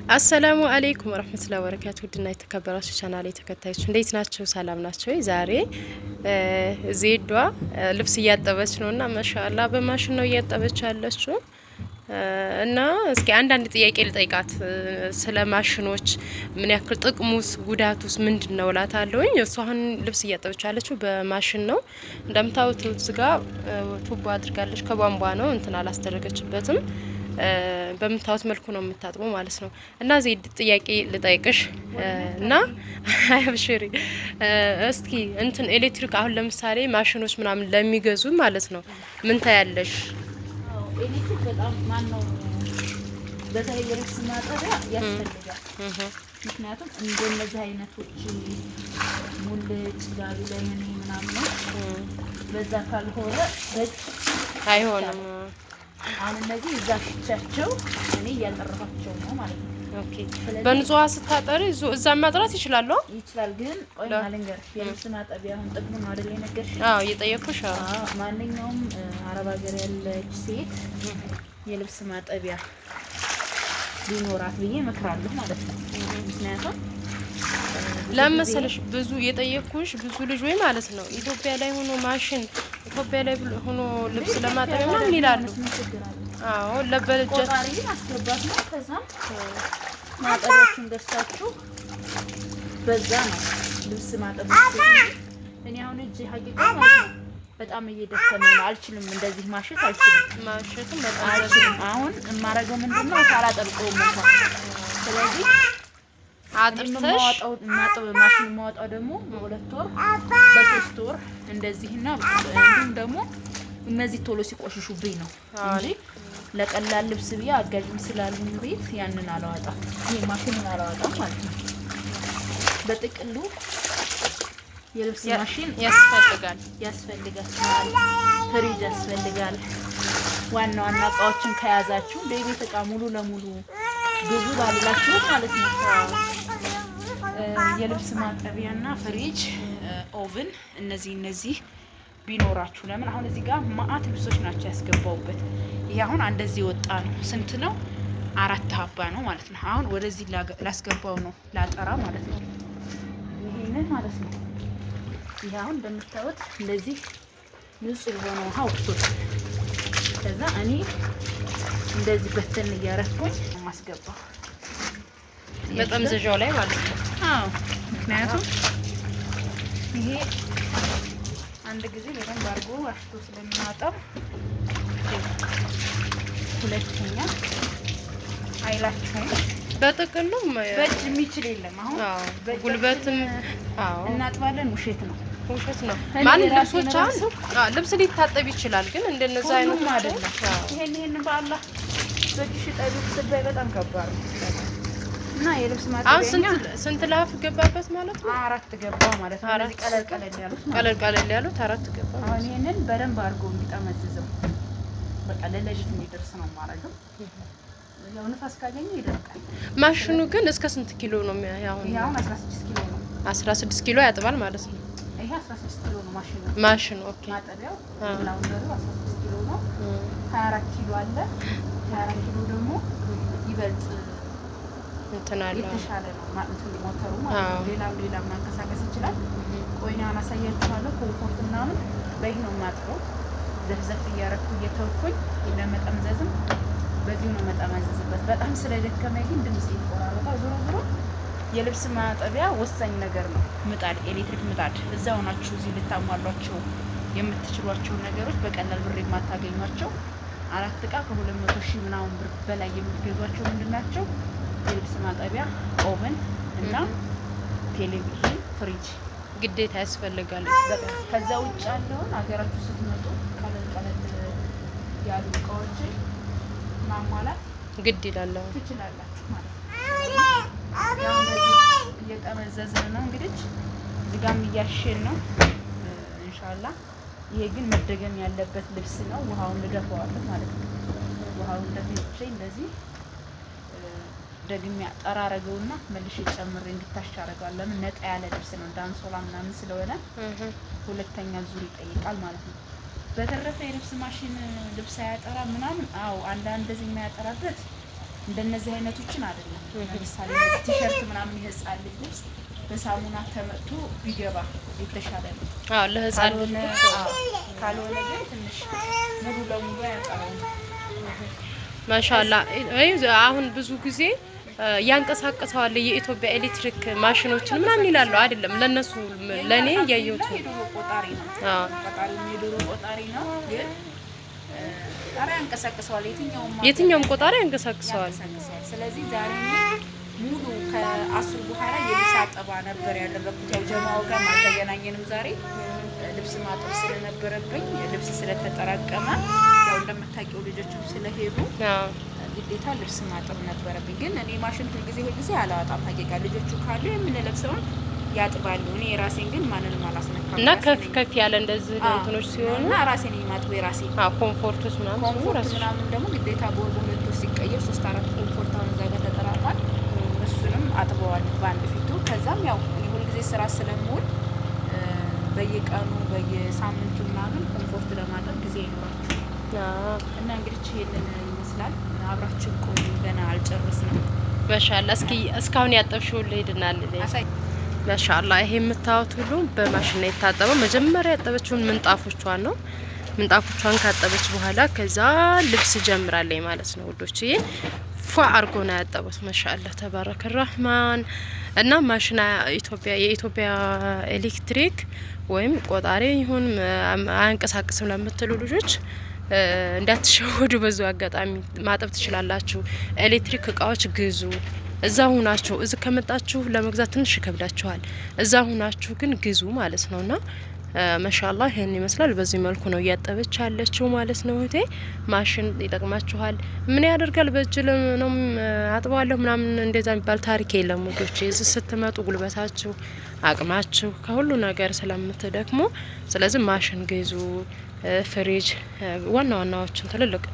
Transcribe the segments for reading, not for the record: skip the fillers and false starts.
አሰላሙ አለይኩም ወራህመቱላሂ ወበረካቱ። ውድና የተከበራችሁ ቻናሌ ተከታዮች እንዴት ናቸው? ሰላም ናቸው? ዛሬ ዜዷ ልብስ እያጠበች ነውና ማሻአላ በማሽን ነው እያጠበች ያለችው። እና እስኪ አንዳንድ ጥያቄ ልጠይቃት ስለ ማሽኖች ምን ያክል ጥቅሙስ ጉዳቱስ ምንድነው እላታለሁኝ። እሷ አሁን ልብስ እያጠበች ያለችው በማሽን ነው። እንደምታዩት እዚህ ጋር ቱቦ አድርጋለች። ከቧንቧ ነው እንትን አላስደረገችበትም። በምታዩት መልኩ ነው የምታጥበው ማለት ነው። እና እዚህ ጥያቄ ልጠይቅሽ እና አብሽሪ እስኪ እንትን ኤሌክትሪክ አሁን ለምሳሌ ማሽኖች ምናምን ለሚገዙ ማለት ነው ምን ታያለሽ? ኤሌክትሪክ በጣም ማነው በተለይ የልብስ ማጠቢያ ያስፈልጋል። ምክንያቱም እንደነዚህ አይነቶች ሙልጭ ጋቢ ላይ ምናምን በዛ ካልሆነ በእጅ አይሆንም። አሁን እነዚህ እዛ ፍቻቸው እኔ እያጠራኋቸው ነው ማለት ነው። ኦኬ በንጹህ ውሃ ስታጠሪ እዛ ማጥራት ይችላል ግን ቆይ ልንገርሽ፣ የልብስ ማጠቢያ አሁን ጥቅሙ ነው አይደል የነገርሽ? አዎ እየጠየኩሽ። ማንኛውም አረብ ሀገር ያለች ሴት የልብስ ማጠቢያ ሊኖራት ብዬ እመክራለሁ ማለት ነው። ምክንያቱም ለመሰለሽ ብዙ የጠየኩሽ ብዙ ልጅ ወይ ማለት ነው ኢትዮጵያ ላይ ሆኖ ማሽን ኢትዮጵያ ላይ ሆኖ ልብስ ለማጠቢያ ምናምን ይላሉ። አዎ ለበለጀት ቆጣሪ ማስገባት ነው። ከዛም ማጠቢያችሁን ገዝታችሁ በዛ ነው ልብስ ማጠብ። እኔ አሁን እጄ ሀቂቃ ማለት ነው በጣም እየደከመኝ ነው። አልችልም፣ እንደዚህ ማሸት አልችልም። ማሸትም በጣም አልችልም። አሁን የማረገው ምንድነው ካላጠልቀውም ነው። ስለዚህ አጥርተሽ ማጠብ ማሽን ማውጣው ደግሞ በሁለት ወር በሶስት ወር እንደዚህና እንዲሁም ደግሞ እነዚህ ቶሎ ሲቆሽሹብኝ ነው እንጂ ለቀላል ልብስ ብዬ አጋዥም ስላሉኝ ቤት ያንን አላወጣም። ይሄ ማሽኑን አላወጣም ማለት ነው። በጥቅሉ የልብስ ማሽን ያስፈልጋል። ፍሪጅ ያስፈልጋል። ዋና ዋና እቃዎችን ከያዛችሁ ለቤት እቃ ሙሉ ለሙሉ ብዙ ባላችሁ ማለት ነው የልብስ ማጠቢያና ፍሪጅ፣ ኦቭን እነዚህ ቢኖራችሁ። ለምን አሁን እዚህ ጋር ማአት ልብሶች ናቸው ያስገባውበት። ይሄ አሁን እንደዚህ ወጣ ነው። ስንት ነው? 4 ሀባ ነው ማለት ነው። አሁን ወደዚህ ላስገባው ነው ላጠራ ማለት ነው። ይሄንን ማለት ነው። ይሄ አሁን እንደምታዩት እንደዚህ ንጹህ የሆነ ውሃ ወጥቶት ከዛ እኔ እንደዚህ በተን እያረኩኝ ማስገባው በጠምዘዣው ላይ ማለት ነው። አዎ ምክንያቱም ይሄ አንድ ጊዜ በደንብ አድርጎ አሽቶ ስለሚያወጣው ሁለተኛ አይላችሁም። በጥቅሉ በእጅ የሚችል የለም። አሁን ጉልበትም እናጥባለን፣ ውሸት ነው። ማለት ልብሶች ልብስ ሊታጠብ ይችላል፣ ግን እንደነዛ አይነት አይደለም። ይሄን በአላህ በእጅሽ ጠቢ ስትባይ በጣም ከባድ ነው። እና የልብስ ማጠቢያ ስንት ላፍ ገባበት ማለት ነው? 4 ገባ ማለት ነው። እነዚህ ቀለል ያሉት 4 ገባ። አሁን ይሄንን በደንብ አድርጎ እንዲጠመዝዘው በቃ ለለጅት እንዲደርስ ነው የማደርገው። ያው ንፋስ ካገኘ ይደርቃል። ማሽኑ ግን እስከ ስንት ኪሎ ነው? ያው 16 ኪሎ ነው። 16 ኪሎ ያጥባል ማለት ነው። ይሄ 16 ኪሎ ነው ማሽኑ። ኦኬ ማጠቢያው ላውንደሩ 16 ኪሎ ነው። 24 ኪሎ አለ። 24 ኪሎ ደግሞ ይበልጥ የተሻለ ነው ማለት ነው። ሞተሩ ማለት ሌላም ማንቀሳቀስ ይችላል። ቆይና አሳያችኋለሁ። ኮምፎርት ምናምን በይህ ነው የማጥበው። ዘፍዘፍ እያረኩ እየተውኩኝ ለመጠምዘዝም በዚህ ነው መጠማዘዝበት። በጣም ስለደከመኝ ግን ድምጽ ይቆራረጣል። ዞሮ የልብስ ማጠቢያ ወሳኝ ነገር ነው። ምጣድ፣ ኤሌክትሪክ ምጣድ እዛው ናችሁ። እዚህ ልታሟሏቸው የምትችሏቸው ነገሮች በቀላል ብር የማታገኟቸው 4 እቃ ከ200 ሺህ ምናምን ብር በላይ የምትገዟቸው ምንድናቸው? የልብስ ማጠቢያ፣ ኦቨን እና ቴሌቪዥን፣ ፍሪጅ ግዴታ ያስፈልጋል። ከዛ ውጭ ያለውን ሀገራችሁ ስትመጡ ቀለል ያሉ እቃዎችን ማሟላት ግድ ይላል ትችላላችሁ ማለት ነው። ያው እየጠመዘዝን ነው እንግዲህ እዚህ ጋርም እያሸን ነው ኢንሻአላህ። ይሄ ግን መደገም ያለበት ልብስ ነው። ውሃውን ልደፋዋለሁ ማለት ነው። ውሃውን ደፍቼ እንደዚህ ደግሜ አጠራረገውና መልሼ ጨምሬ እንድታሽ አደርጋለሁ። ለምን ነጣ ያለ ልብስ ነው ዳንሶላ ምናምን ስለሆነ ሁለተኛ ዙር ይጠይቃል ማለት ነው። በተረፈ የልብስ ማሽን ልብስ አያጠራ ምናምን። አዎ አንዳንድ እንደዚህ የሚያጠራበት እንደነዚህ አይነቶችን አይደለም። ለምሳሌ ቲሸርት ምናምን የህፃን ልብስ በሳሙና ተመቶ ቢገባ የተሻለ ነው። አዎ ለህፃን ካልሆነ ግን ትንሽ ሙሉ ለሙሉ ያጣው። ማሻአላ አሁን ብዙ ጊዜ ያንቀሳቀሰዋል የኢትዮጵያ ኤሌክትሪክ ማሽኖችን ምናምን ይላሉ አይደለም። ለነሱ ለኔ ያየሁት ቆጣሪ ነው። ቆጣሪ የዶሮ ቆጣሪ ነው ግን ጣራ ያንቀሳቀሰዋል። የትኛውም ቆጣሪ ያንቀሳቀሰዋል። ስለዚህ ዛሬ ሙሉ ከ10 በኋላ የልብስ አጠባ ነበር ያደረኩት። ያው ጀማው ጋር ማልተገናኘንም ዛሬ ልብስ ማጠብ ስለነበረብኝ ልብስ ስለተጠራቀመ ያው እንደምታውቂው ልጆችም ስለሄዱ ግዴታ ልብስ ማጠብ ነበረብኝ። ግን እኔ ማሽን ሁልጊዜ አላወጣም። ሀቂቃ ልጆቹ ካሉ የምንለብሰውን ያጥባሉ። እኔ ራሴን ግን ማንንም አላስነካም። እና ከፍ ያለ እንደዚህ እንትኖች ሲሆኑ እና ራሴን የማጥበው የራሴ ኮምፎርቶች ምናምን ደግሞ ግዴታ በሁለት ወር ሲቀየር 3-4 ኮምፎርት አሁን እዛ ጋር ተጠራቅሟል። እሱንም አጥበዋለሁ በአንድ ፊቱ። ከዛም ያው እኔ ሁልጊዜ ስራ ስለምውል በየቀኑ በየሳምንቱ ምናምን ኮምፎርት ለማጠብ ጊዜ ይኖራችሁ እና እንግዲህ ይሄንን ይመስላል። አብራችን ቆዩ፣ ገና አልጨረስንም። ማሻአላ እስካሁን ያጠብሽው ልሄድናል ማሻአላ። ይሄ የምታዩት ሁሉ በማሽን ነው የታጠበው። መጀመሪያ ያጠበችውን ምንጣፎቿን ነው። ምንጣፎቿን ካጠበች በኋላ ከዛ ልብስ ጀምራለች ማለት ነው ውዶች። ይሄ ፏ አርጎ ነው ያጠበው ማሻአላ ተባረከ ረህማን። እና ማሽና የኢትዮጵያ ኤሌክትሪክ ወይም ቆጣሪ ይሁን አያንቀሳቅስም ለምትሉ ልጆች እንዳትሸወዱ። በዛው አጋጣሚ ማጠብ ትችላላችሁ። ኤሌክትሪክ እቃዎች ግዙ። እዛ ሁናችሁ እዚህ ከመጣችሁ ለመግዛት ትንሽ ይከብዳችኋል። እዛ ሁናችሁ ግን ግዙ ማለት ነውና ማሻአላ ይሄን ይመስላል። በዚህ መልኩ ነው እያጠበች ያለችው ማለት ነው። እህቴ ማሽን ይጠቅማችኋል። ምን ያደርጋል በእጅ ነው አጥባለሁ ምናምን እንደዛ የሚባል ታሪክ የለም ወዶቼ። እዚህ ስትመጡ ጉልበታችሁ አቅማችሁ ከሁሉ ነገር ስለምትደክሙ ስለዚህ ማሽን ግዙ። ፍሪጅ ዋናዎችን ትልልቅ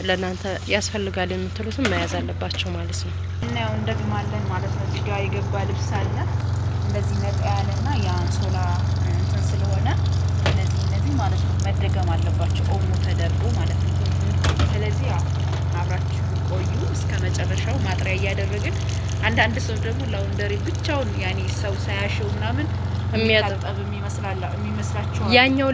ለእናንተ ያስፈልጋል የምትሉትን መያዝ አለባቸው ማለት ነው። እና ያው እንደግማለን ማለት ነው። እዚህ ጋር የገባ ልብስ አለ እንደዚህ ነጣ ያለና የአንሶላ እንትን ስለሆነ እነዚህ ማለት ነው መደገም አለባቸው ኦሞ ተደርጎ ማለት ነው። ስለዚህ ያው አብራችሁ ቆዩ እስከ መጨረሻው ማጥሪያ እያደረግን። አንዳንድ ሰው ደግሞ ላውንደሪ ብቻውን ያኔ ሰው ሳያሸው ምናምን የሚያጠብ የሚመስላቸው ያኛው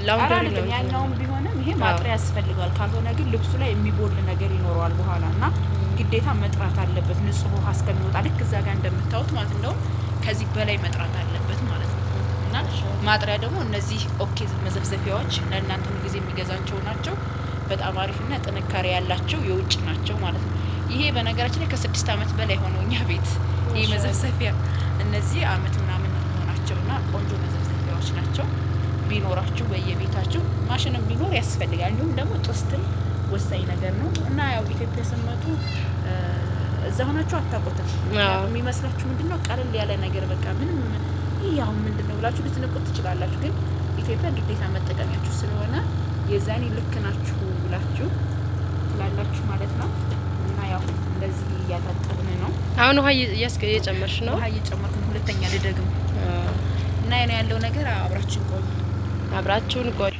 ላውንደሪ ነው። ያኛውም ቢሆንም ይሄ ማጥሪያ ያስፈልጋል። ካልሆነ ግን ልብሱ ላይ የሚቦል ነገር ይኖረዋል በኋላ እና ግዴታ መጥራት አለበት ንጹህ ውሃ እስከሚወጣ ልክ እዛ ጋር እንደምታዩት ማለት ነው። ከዚህ በላይ መጥራት አለበት ማለት ነው። እና ማጥሪያ ደግሞ እነዚህ ኦኬ መዘፍዘፊያዎች ለእናንተ ጊዜ የሚገዛቸው ናቸው። በጣም አሪፍና ጥንካሬ ያላቸው የውጭ ናቸው ማለት ነው። ይሄ በነገራችን ላይ ከ6 አመት በላይ ሆነው እኛ ቤት ይሄ መዘፍዘፊያ እነዚህ አመት ምናምን ናቸውና ቆንጆ መዘፍዘፊያዎች ናቸው። ቢኖራችሁ በየቤታችሁ ማሽንም ቢኖር ያስፈልጋል። እንዲሁም ደግሞ ጥስትም ወሳኝ ነገር ነው እና ያው ኢትዮጵያ ስመጡ እዛ ሆናችሁ አታውቁትም። የሚመስላችሁ ምንድነው ቀለል ያለ ነገር በቃ ምንም ይሄ ያው ምንድነው ብላችሁ ልትነቁት ትችላላችሁ። ግን ኢትዮጵያ ግዴታ መጠቀሚያችሁ ስለሆነ የዛኔ ልክ ናችሁ ብላችሁ ትላላችሁ ማለት ነው። እና ያው እንደዚህ እያጣጣብን ነው። አሁን ውሃ እየጨመርሽ ነው? ውሃ እየጨመርኩ ነው። ሁለተኛ ልደግም እና ያለው ነገር አብራችሁን ቆዩ።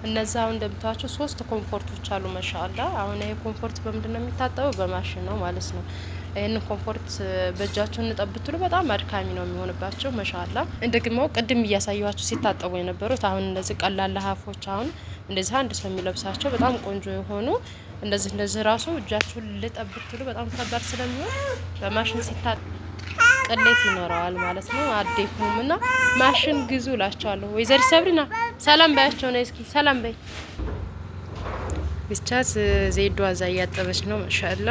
እነዚህ አሁን እንደምታዩቸው 3 ኮምፎርቶች አሉ ማሻአላ። አሁን ይሄ ኮምፎርት በምንድን ነው የሚታጠበው? በማሽን ነው ማለት ነው። ይሄን ኮምፎርት በእጃችሁ እንጠብትሉ በጣም አድካሚ ነው የሚሆንባቸው ማሻአላ። እንደግሞ ቅድም እያሳየኋችሁ ሲታጠቡ የነበሩት አሁን እንደዚህ ቀላል ለሀፎች አሁን እንደዚህ አንድ ሰው የሚለብሳቸው በጣም ቆንጆ የሆኑ እንደዚህ ራሱ እጃችሁን ልጠብትሉ በጣም ከባድ ስለሚሆን በማሽን ሲታጠብ ቅሌት ይኖረዋል ማለት ነው። አዴኩምና ማሽን ግዙ እላችኋለሁ። ወይዘሪ ሰብሪና ሰላም ባያቸው ነው። እስኪ ሰላም በይ። ብቻ ዘይዷ እዛ እያጠበች ነው ማሻአላ።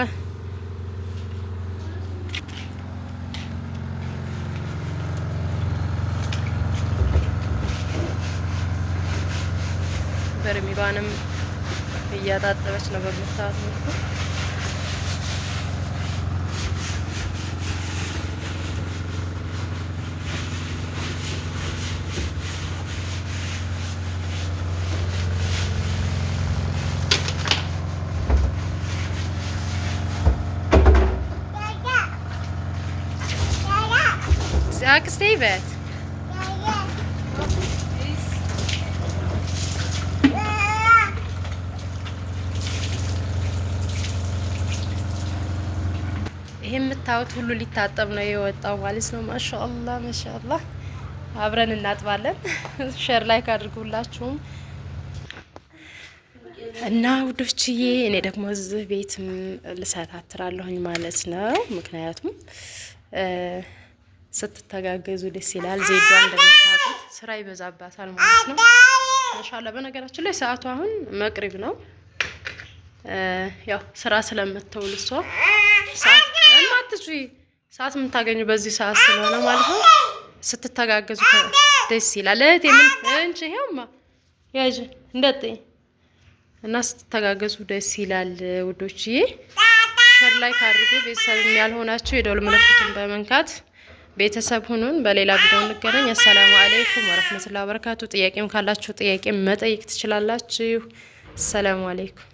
በርሚሏንም እያጣጠበች ነው በምታውቁት መልኩ። አክስቴ በት ይሄ የምታዩት ሁሉ ሊታጠብ ነው የወጣው ማለት ነው። ማሻአላህ ማሻአላህ። አብረን እናጥባለን። ሼር ላይክ አድርጉላችሁም እና ውዶችዬ፣ እኔ ደግሞ እዚህ ቤት ልሰታትራለሁኝ ማለት ነው። ምክንያቱም ስትተጋገዙ ደስ ይላል። ዜዷ እንደምታውቁት ስራ ይበዛባታል ማለት ነው። ማሻአላህ። በነገራችን ላይ ሰዓቱ አሁን መቅሪብ ነው። ያው ስራ ስለምትውል እሷ ሰዓት የምታገኙ በዚህ ሰዓት ስለሆነ ማለት ነው። ስትተጋገዙ ደስ ይላል። እህቴ ምን እንጂ ይሄውማ ያጅ እንደጥኝ እና ስትተጋገዙ ደስ ይላል ውዶችዬ። ሼር ላይክ አድርጉ። ቤተሰብ ያልሆናችሁ የደወል ምልክቱን በመንካት ቤተሰብ ሁኑን። በሌላ ቪዲዮ እንገናኝ። አሰላሙ አለይኩም ወራህመቱላሂ ወበረካቱ። ጥያቄም ካላችሁ ጥያቄ መጠየቅ ትችላላችሁ። አሰላሙ አለይኩም።